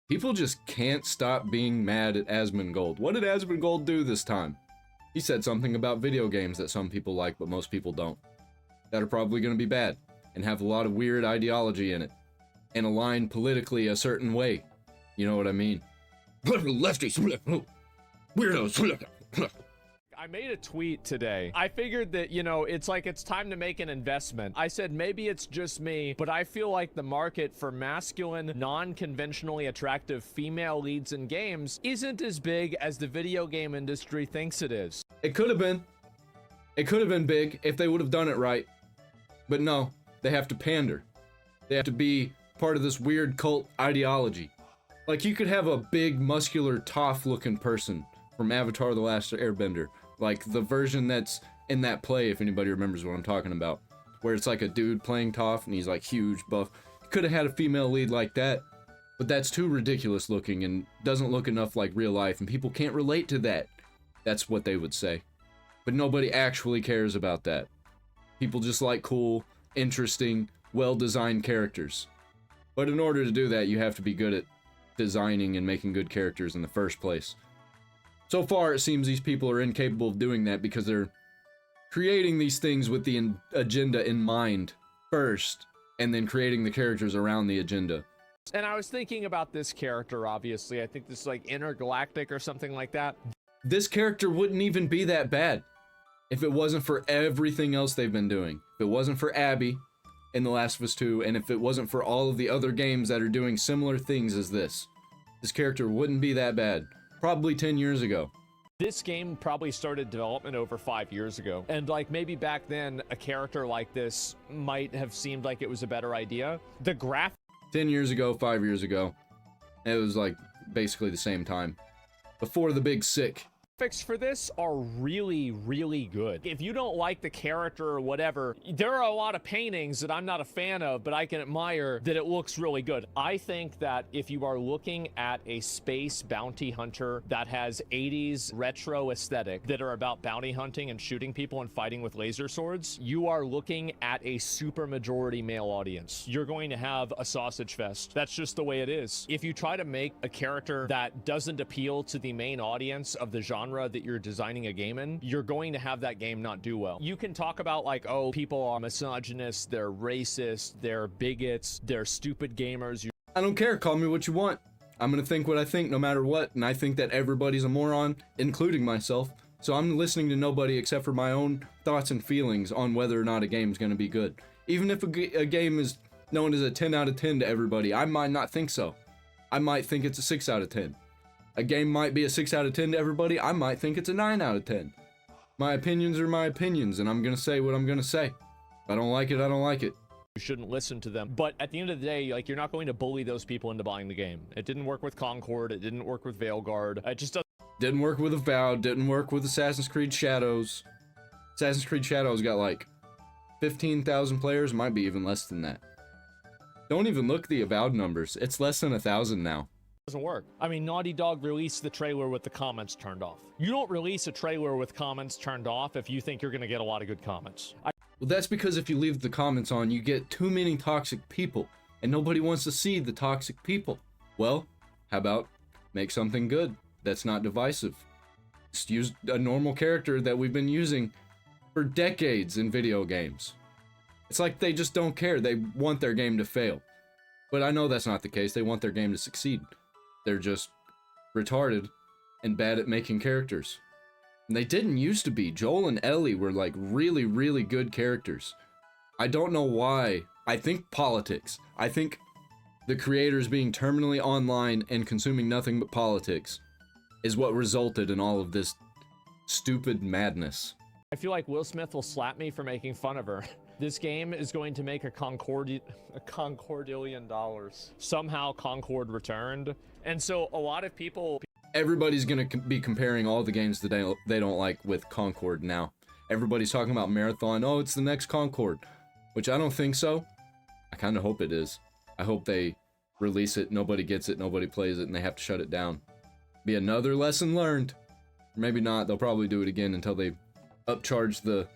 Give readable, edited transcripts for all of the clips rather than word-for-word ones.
People just can't stop being mad at Asmongold. What did Asmongold do this time? He said something about video games that some people like, but most people don't. That are probably going to be bad, and have a lot of weird ideology in it, and align politically a certain way. You know what I mean? Lefties, weirdos. I made a tweet today. I figured that, you know, it's time to make an investment. I said, maybe it's just me, but I feel like the market for masculine, non-conventionally attractive female leads in games isn't as big as the video game industry thinks it is. It could have been. It could have been big if they would have done it right. But no, they have to pander. They have to be part of this weird cult ideology. Like, you could have a big, muscular, tough-looking person from Avatar: The Last Airbender. Like, the version that's in that play, if anybody remembers what I'm talking about. Where it's like a dude playing Toph, and he's like huge, buff. Could have had a female lead like that. But that's too ridiculous looking, and doesn't look enough like real life, and people can't relate to that. That's what they would say. But nobody actually cares about that. People just like cool, interesting, well-designed characters. But in order to do that, you have to be good at designing and making good characters in the first place. So far, it seems these people are incapable of doing that because they're creating these things with the agenda in mind first, and then creating the characters around the agenda. And I was thinking about this character, obviously. I think this is like Intergalactic or something like that. This character wouldn't even be that bad if it wasn't for everything else they've been doing. If it wasn't for Abby in The Last of Us 2, and if it wasn't for all of the other games that are doing similar things as this character wouldn't be that bad. Probably 10 years ago. This game probably started development over 5 years ago. And like maybe back then, a character like this might have seemed like it was a better idea. The graphics 10 years ago, 5 years ago, it was like basically the same time. Before the big sick. for this are really, really good. If you don't like the character or whatever, there are a lot of paintings that I'm not a fan of, but I can admire that it looks really good. I think that if you are looking at a space bounty hunter that has 80s retro aesthetic that are about bounty hunting and shooting people and fighting with laser swords, you are looking at a super majority male audience. You're going to have a sausage fest. That's just the way it is. If you try to make a character that doesn't appeal to the main audience of the genre that you're designing a game in, you're going to have that game not do well. You can talk about like, oh, people are misogynists, they're racist, they're bigots, they're stupid gamers. I don't care, call me what you want. I'm gonna think what I think no matter what, and I think that everybody's a moron, including myself, so I'm listening to nobody except for my own thoughts and feelings on whether or not a game's gonna be good. Even if a game is known as a 10 out of 10 to everybody, I might not think so. I might think it's a 6 out of 10. A game might be a 6 out of 10 to everybody, I might think it's a 9 out of 10. My opinions are my opinions, and I'm gonna say what I'm gonna say. If I don't like it, I don't like it. You shouldn't listen to them. But at the end of the day, like, you're not going to bully those people into buying the game. It didn't work with Concord, it didn't work with Veilguard, it just doesn't. Didn't work with Avowed, didn't work with Assassin's Creed Shadows. Assassin's Creed Shadows got like 15,000 players, might be even less than that. Don't even look at the Avowed numbers, it's less than 1,000 now. Doesn't work. I mean, Naughty Dog released the trailer with the comments turned off. You don't release a trailer with comments turned off if you think you're gonna get a lot of good comments. Well, that's because if you leave the comments on, you get too many toxic people, and nobody wants to see the toxic people. Well, how about make something good that's not divisive? Just use a normal character that we've been using for decades in video games. It's like they just don't care. They want their game to fail. But I know that's not the case. They want their game to succeed. They're just retarded and bad at making characters. And they didn't used to be. Joel and Ellie were like really, really good characters. I don't know why. I think politics. I think the creators being terminally online and consuming nothing but politics is what resulted in all of this stupid madness. I feel like Will Smith will slap me for making fun of her. This game is going to make a concordillion dollars. Somehow Concord returned. And so a lot of people... Everybody's gonna be comparing all the games that they don't like with Concord now. Everybody's talking about Marathon. Oh, it's the next Concord. Which I don't think so. I kind of hope it is. I hope they release it, nobody gets it, nobody plays it, and they have to shut it down. Be another lesson learned. Or maybe not. They'll probably do it again until they upcharge the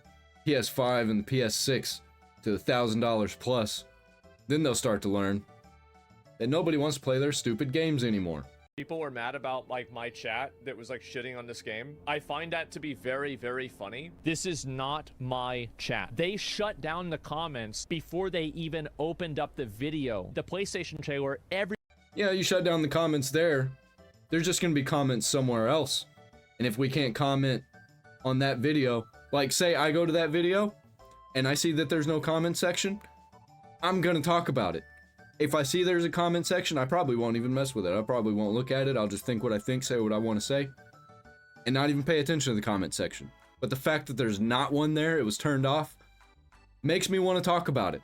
PS5 and the PS6 to $1,000 plus. Then they'll start to learn. that nobody wants to play their stupid games anymore. People were mad about like my chat that was like shitting on this game. I find that to be very, very funny. This is not my chat. They shut down the comments before they even opened up the video. The PlayStation trailer, Yeah, you shut down the comments there. There's just gonna be comments somewhere else. And if we can't comment on that video, like say I go to that video and I see that there's no comment section, I'm gonna talk about it. If I see there's a comment section, I probably won't even mess with it. I probably won't look at it. I'll just think what I think, say what I want to say, and not even pay attention to the comment section. But the fact that there's not one there, it was turned off, makes me want to talk about it.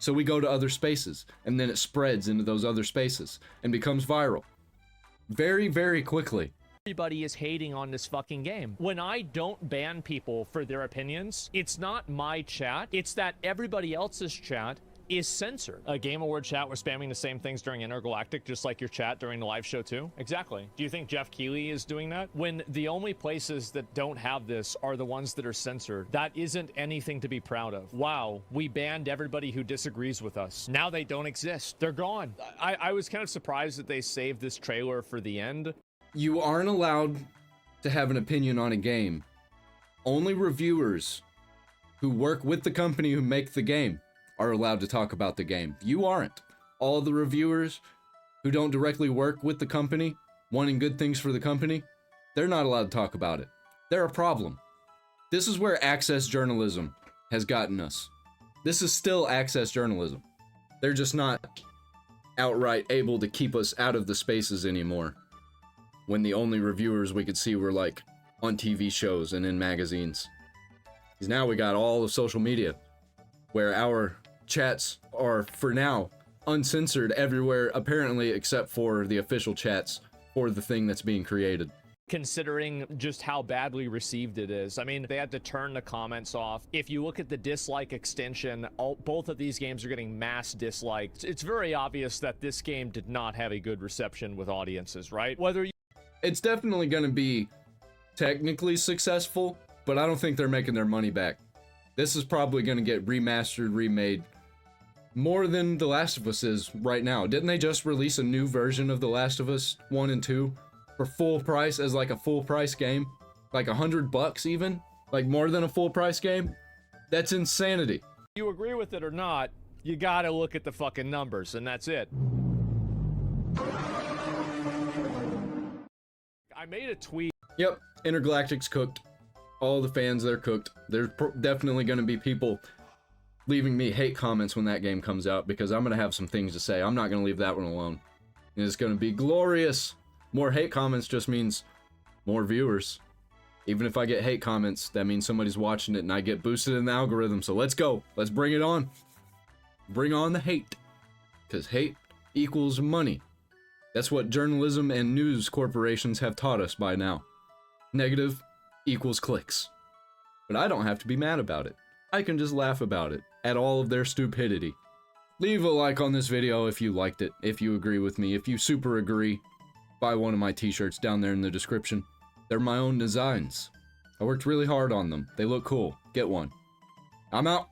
So we go to other spaces, and then it spreads into those other spaces and becomes viral. Very, very quickly. everybody is hating on this fucking game. When I don't ban people for their opinions, it's not my chat. It's that everybody else's chat is censored. A Game Award chat was spamming the same things during Intergalactic, just like your chat during the live show too. Exactly. Do you think Jeff Keighley is doing that? When the only places that don't have this are the ones that are censored, that isn't anything to be proud of. Wow, we banned everybody who disagrees with us. Now they don't exist. They're gone. I was kind of surprised that they saved this trailer for the end. You aren't allowed to have an opinion on a game. Only reviewers who work with the company who make the game are allowed to talk about the game. You aren't. All the reviewers who don't directly work with the company, wanting good things for the company, they're not allowed to talk about it. They're a problem. This is where access journalism has gotten us. This is still access journalism. They're just not outright able to keep us out of the spaces anymore, when the only reviewers we could see were like on TV shows and in magazines. Because now we got all of social media, where our chats are, for now, uncensored everywhere, apparently, except for the official chats for the thing that's being created. Considering just how badly received it is. I mean, they had to turn the comments off. If you look at the dislike extension, both of these games are getting mass dislikes. It's very obvious that this game did not have a good reception with audiences, right? It's definitely going to be technically successful, but I don't think they're making their money back. This is probably going to get remastered, remade, more than The Last of Us is right now. Didn't they just release a new version of The Last of Us 1 and 2 for full price as like a full price game? Like $100 even? Like more than a full price game? That's insanity. You agree with it or not, you gotta look at the fucking numbers, and that's it. I made a tweet. Yep, Intergalactic's cooked. All the fans, they're cooked. There's definitely going to be people leaving me hate comments when that game comes out, because I'm going to have some things to say. I'm not going to leave that one alone. It's going to be glorious. More hate comments just means more viewers. Even if I get hate comments, that means somebody's watching it and I get boosted in the algorithm. So let's go. Let's bring it on. Bring on the hate. Because hate equals money. That's what journalism and news corporations have taught us by now. Negative equals clicks. But I don't have to be mad about it. I can just laugh about it, at all of their stupidity. Leave a like on this video if you liked it, if you agree with me, if you super agree. Buy one of my t-shirts down there in the description. They're my own designs. I worked really hard on them. They look cool. Get one. I'm out.